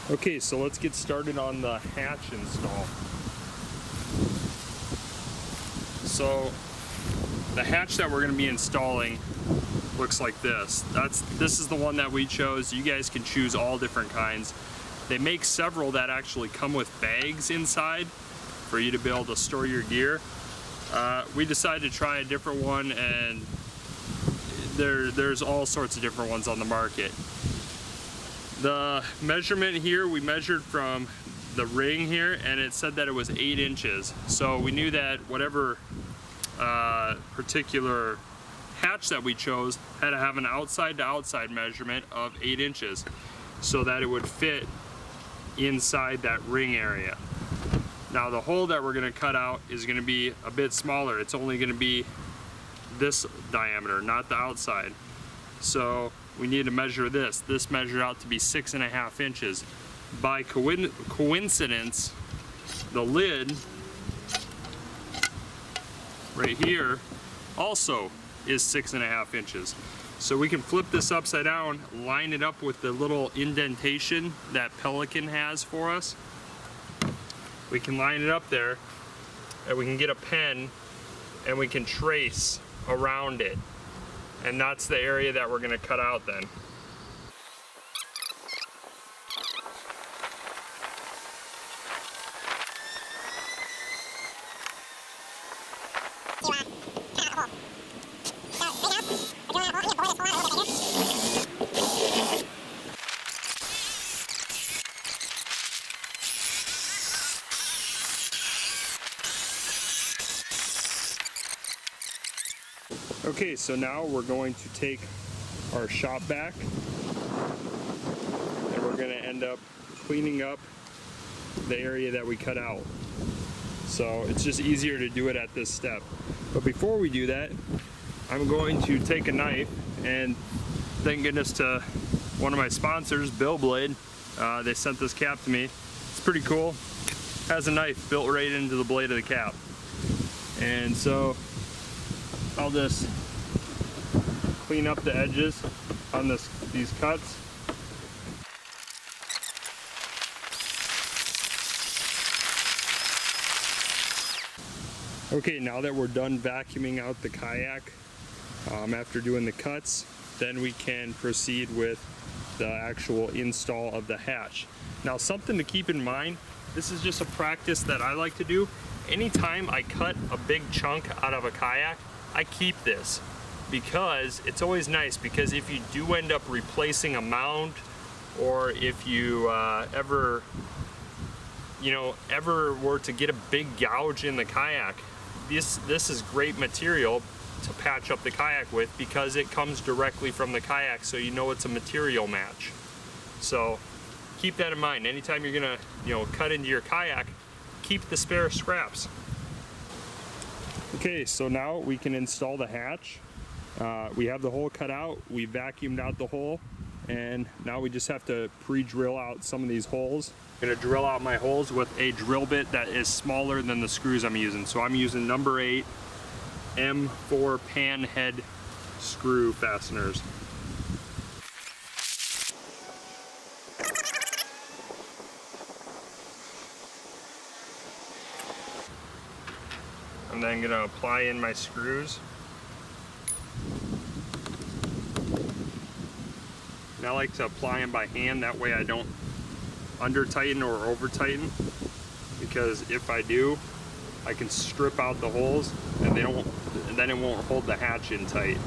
Okay, so let's get started on the hatch install. So the hatch that we're going to be installing looks like this. This is the one that we chose. You guys can choose all different kinds. They make several that actually come with bags inside for you to be able to store your gear. We decided to try a different one, and there's all sorts of different ones on the market. The measurement here, we measured from the ring here, and it said that it was 8 inches. So we knew that whatever particular hatch that we chose had to have an outside to outside measurement of 8 inches so that it would fit inside that ring area. Now the hole that we're going to cut out is going to be a bit smaller. It's only going to be this diameter, not the outside. So we need to measure this. This measured out to be 6.5 inches. By coincidence, the lid right here also is 6.5 inches. So we can flip this upside down, line it up with the little indentation that Pelican has for us. We can line it up there, and we can get a pen and we can trace around it. And that's the area that we're going to cut out then. Okay, so now we're going to take our shop vac and we're going to end up cleaning up the area that we cut out. So it's just easier to do it at this step. But before we do that, I'm going to take a knife, and thank goodness to one of my sponsors, Bill Blade. They sent this cap to me. It's pretty cool. Has a knife built right into the blade of the cap. And so I'll just clean up the edges on these cuts. Okay, now that we're done vacuuming out the kayak, after doing the cuts, then we can proceed with the actual install of the hatch. Now, something to keep in mind, this is just a practice that I like to do. Anytime I cut a big chunk out of a kayak, I keep this, because it's always nice, because if you do end up replacing a mount, or if you ever were to get a big gouge in the kayak, this is great material to patch up the kayak with, because it comes directly from the kayak, so you know it's a material match. So keep that in mind. Anytime you're gonna cut into your kayak, keep the spare scraps. Okay, so now we can install the hatch. We have the hole cut out, we vacuumed out the hole, and now we just have to pre-drill out some of these holes. I'm gonna drill out my holes with a drill bit that is smaller than the screws I'm using. So I'm using number 8 M4 Panhead screw fasteners. I'm then gonna apply in my screws. And I like to apply them by hand, that way I don't under tighten or over tighten, because if I do, I can strip out the holes and then it won't hold the hatch in tight.